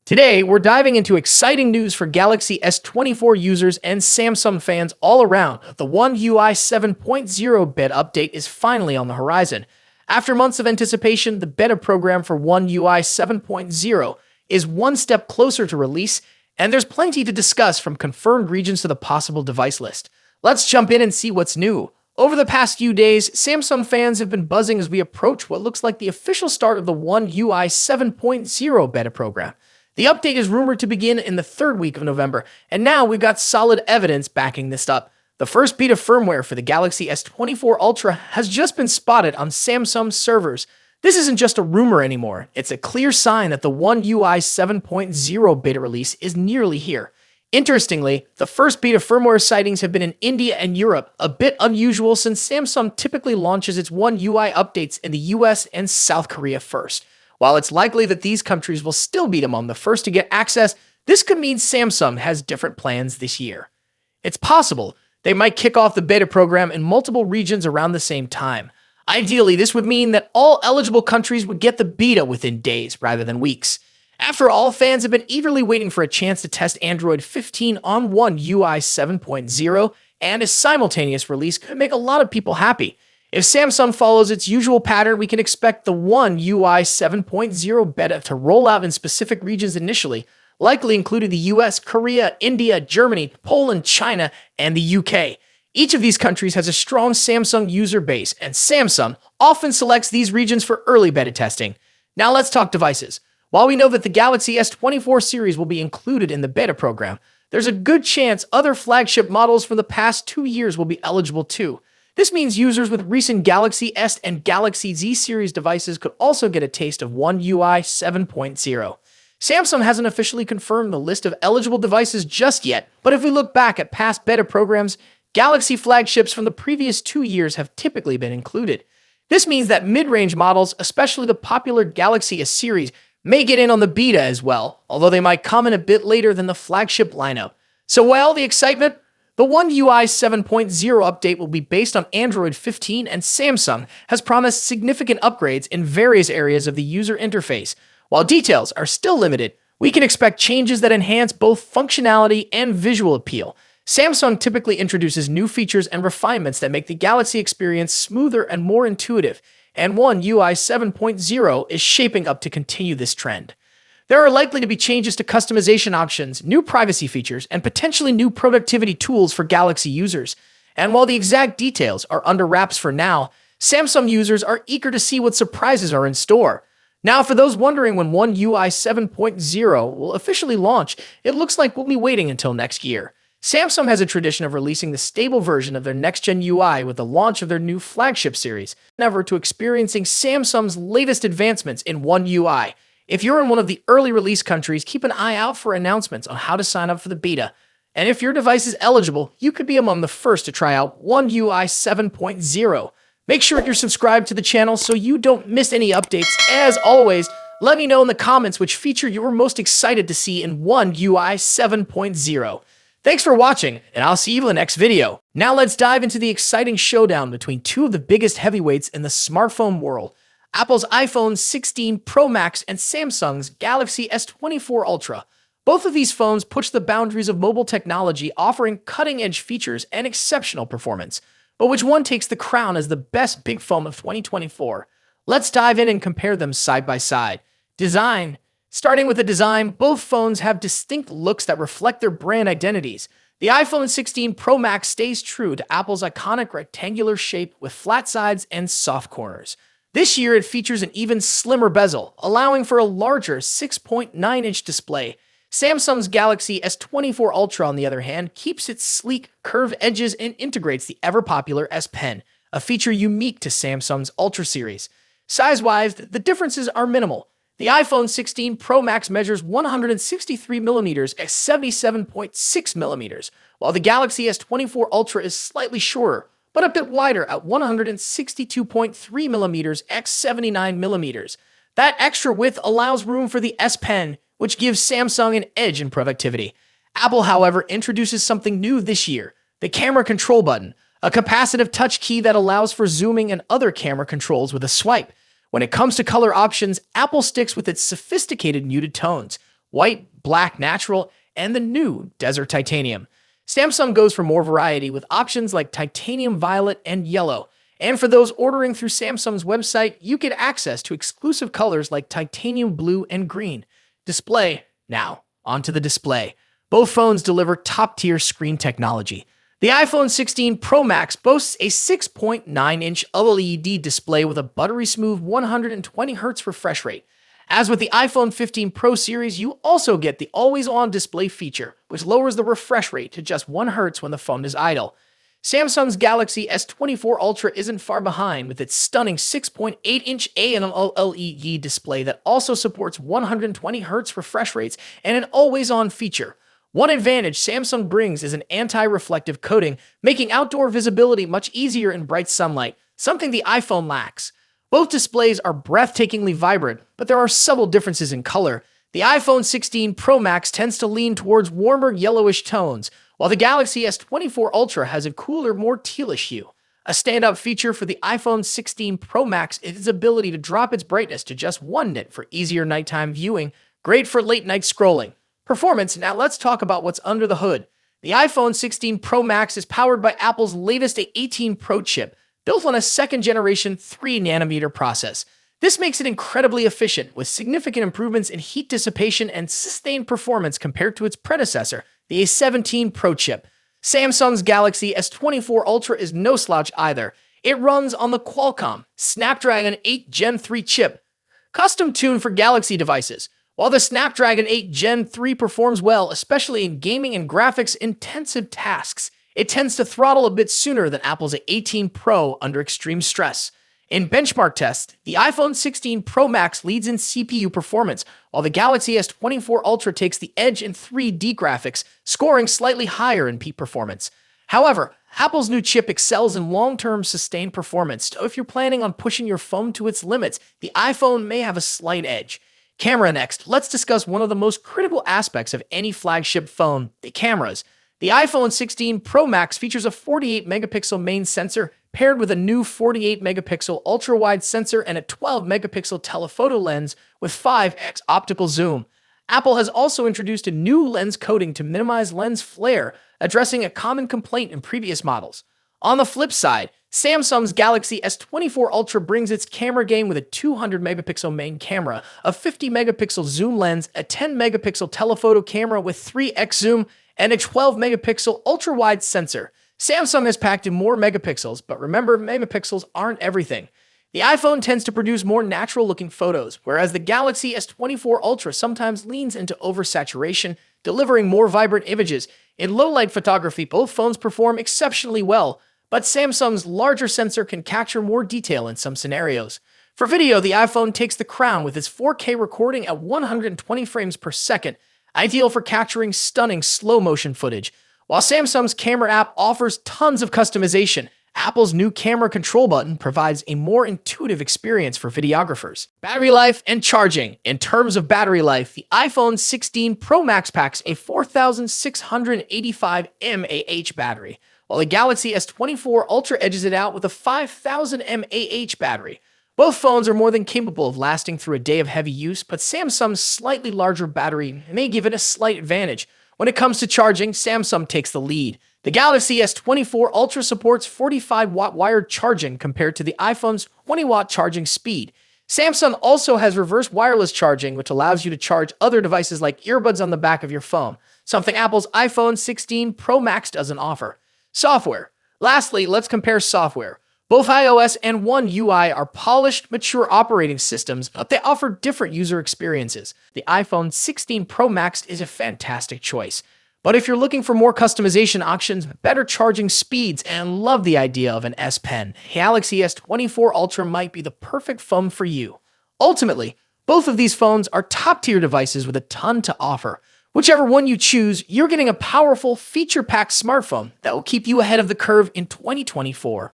Today, we're diving into exciting news for Galaxy S24 users and Samsung fans all around. The One UI 7.0 beta update is finally on the horizon. After months of anticipation, the beta program for One UI 7.0 is one step closer to release, and there's plenty to discuss from confirmed regions to the possible device list. Let's jump in and see what's new. Over the past few days, Samsung fans have been buzzing as we approach what looks like the official start of the One UI 7.0 beta program. The update is rumored to begin in the third week of November, and now we've got solid evidence backing this up. The first beta firmware for the Galaxy S24 Ultra has just been spotted on Samsung servers. This isn't just a rumor anymore, it's a clear sign that the One UI 7.0 beta release is nearly here. Interestingly, the first beta firmware sightings have been in India and Europe, a bit unusual since Samsung typically launches its One UI updates in the US and South Korea first. While it's likely that these countries will still be among the first to get access, this could mean Samsung has different plans this year. It's possible they might kick off the beta program in multiple regions around the same time. Ideally, this would mean that all eligible countries would get the beta within days rather than weeks. After all, fans have been eagerly waiting for a chance to test Android 15 on One UI 7.0, and a simultaneous release could make a lot of people happy. If Samsung follows its usual pattern, we can expect the One UI 7.0 beta to roll out in specific regions initially, likely including the US, Korea, India, Germany, Poland, China, and the UK. Each of these countries has a strong Samsung user base, and Samsung often selects these regions for early beta testing. Now let's talk devices. While we know that the Galaxy S24 series will be included in the beta program, there's a good chance other flagship models from the past 2 years will be eligible too. This means users with recent Galaxy S and Galaxy Z series devices could also get a taste of One UI 7.0. Samsung hasn't officially confirmed the list of eligible devices just yet, but if we look back at past beta programs, Galaxy flagships from the previous 2 years have typically been included. This means that mid-range models, especially the popular Galaxy S series, may get in on the beta as well, although they might come in a bit later than the flagship lineup. So while the excitement, the One UI 7.0 update will be based on Android 15, and Samsung has promised significant upgrades in various areas of the user interface. While details are still limited, we can expect changes that enhance both functionality and visual appeal. Samsung typically introduces new features and refinements that make the Galaxy experience smoother and more intuitive, and One UI 7.0 is shaping up to continue this trend. There are likely to be changes to customization options, new privacy features, and potentially new productivity tools for Galaxy users. And while the exact details are under wraps for now, Samsung users are eager to see what surprises are in store. Now, for those wondering when One UI 7.0 will officially launch, it looks like we'll be waiting until next year. Samsung has a tradition of releasing the stable version of their next-gen UI with the launch of their new flagship series, never to experiencing Samsung's latest advancements in One UI. If you're in one of the early release countries, keep an eye out for announcements on how to sign up for the beta. And if your device is eligible, you could be among the first to try out One UI 7.0. Make sure you're subscribed to the channel so you don't miss any updates. As always, let me know in the comments which feature you're most excited to see in One UI 7.0. Thanks for watching, and I'll see you in the next video. Now let's dive into the exciting showdown between two of the biggest heavyweights in the smartphone world. Apple's iPhone 16 Pro Max and Samsung's Galaxy S24 Ultra. Both of these phones push the boundaries of mobile technology, offering cutting-edge features and exceptional performance. But which one takes the crown as the best big phone of 2024? Let's dive in and compare them side by side. Design. Starting with the design, both phones have distinct looks that reflect their brand identities. The iPhone 16 Pro Max stays true to Apple's iconic rectangular shape with flat sides and soft corners. This year, it features an even slimmer bezel, allowing for a larger 6.9-inch display. Samsung's Galaxy S24 Ultra, on the other hand, keeps its sleek, curved edges and integrates the ever-popular S Pen, a feature unique to Samsung's Ultra series. Size-wise, the differences are minimal. The iPhone 16 Pro Max measures 163mm at 77.6mm, while the Galaxy S24 Ultra is slightly shorter, but a bit wider at 162.3mm x 79mm. That extra width allows room for the S Pen, which gives Samsung an edge in productivity. Apple, however, introduces something new this year, the camera control button, a capacitive touch key that allows for zooming and other camera controls with a swipe. When it comes to color options, Apple sticks with its sophisticated muted tones, white, black natural, and the new desert titanium. Samsung goes for more variety with options like titanium violet and yellow. And for those ordering through Samsung's website, you get access to exclusive colors like titanium blue and green. Display. Now, onto the display. Both phones deliver top-tier screen technology. The iPhone 16 Pro Max boasts a 6.9-inch OLED display with a buttery-smooth 120Hz refresh rate. As with the iPhone 15 Pro series, you also get the always-on display feature, which lowers the refresh rate to just 1 Hz when the phone is idle. Samsung's Galaxy S24 Ultra isn't far behind with its stunning 6.8-inch AMOLED display that also supports 120Hz refresh rates and an always-on feature. One advantage Samsung brings is an anti-reflective coating, making outdoor visibility much easier in bright sunlight, something the iPhone lacks. Both displays are breathtakingly vibrant, but there are subtle differences in color. The iPhone 16 Pro Max tends to lean towards warmer yellowish tones, while the Galaxy S24 Ultra has a cooler, more tealish hue. A standout feature for the iPhone 16 Pro Max is its ability to drop its brightness to just 1 nit for easier nighttime viewing, great for late-night scrolling. Performance. Now let's talk about what's under the hood. The iPhone 16 Pro Max is powered by Apple's latest A18 Pro chip, built on a second-generation 3nm process. This makes it incredibly efficient, with significant improvements in heat dissipation and sustained performance compared to its predecessor, the A17 Pro chip. Samsung's Galaxy S24 Ultra is no slouch either. It runs on the Qualcomm Snapdragon 8 Gen 3 chip, custom-tuned for Galaxy devices. While the Snapdragon 8 Gen 3 performs well, especially in gaming and graphics-intensive tasks, it tends to throttle a bit sooner than Apple's A18 Pro under extreme stress. In benchmark tests, the iPhone 16 Pro Max leads in CPU performance, while the Galaxy S24 Ultra takes the edge in 3D graphics, scoring slightly higher in peak performance. However, Apple's new chip excels in long-term sustained performance, so if you're planning on pushing your phone to its limits, the iPhone may have a slight edge. Camera next. Let's discuss one of the most critical aspects of any flagship phone, the cameras. The iPhone 16 Pro Max features a 48-megapixel main sensor paired with a new 48-megapixel ultra-wide sensor and a 12-megapixel telephoto lens with 5x optical zoom. Apple has also introduced a new lens coating to minimize lens flare, addressing a common complaint in previous models. On the flip side, Samsung's Galaxy S24 Ultra brings its camera game with a 200-megapixel main camera, a 50-megapixel zoom lens, a 10-megapixel telephoto camera with 3x zoom, and a 12-megapixel ultra-wide sensor. Samsung has packed in more megapixels, but remember, megapixels aren't everything. The iPhone tends to produce more natural-looking photos, whereas the Galaxy S24 Ultra sometimes leans into oversaturation, delivering more vibrant images. In low-light photography, both phones perform exceptionally well, but Samsung's larger sensor can capture more detail in some scenarios. For video, the iPhone takes the crown with its 4K recording at 120 frames per second, ideal for capturing stunning slow-motion footage. While Samsung's camera app offers tons of customization, Apple's new camera control button provides a more intuitive experience for videographers. Battery life and charging. In terms of battery life, the iPhone 16 Pro Max packs a 4,685 mAh battery, while the Galaxy S24 Ultra edges it out with a 5,000 mAh battery. Both phones are more than capable of lasting through a day of heavy use, but Samsung's slightly larger battery may give it a slight advantage. When it comes to charging, Samsung takes the lead. The Galaxy S24 Ultra supports 45-watt wired charging compared to the iPhone's 20-watt charging speed. Samsung also has reverse wireless charging, which allows you to charge other devices like earbuds on the back of your phone, something Apple's iPhone 16 Pro Max doesn't offer. Software. Lastly, let's compare software. Both iOS and One UI are polished, mature operating systems, but they offer different user experiences. The iPhone 16 Pro Max is a fantastic choice. But if you're looking for more customization options, better charging speeds, and love the idea of an S Pen, Galaxy S24 Ultra might be the perfect phone for you. Ultimately, both of these phones are top-tier devices with a ton to offer. Whichever one you choose, you're getting a powerful, feature-packed smartphone that will keep you ahead of the curve in 2024.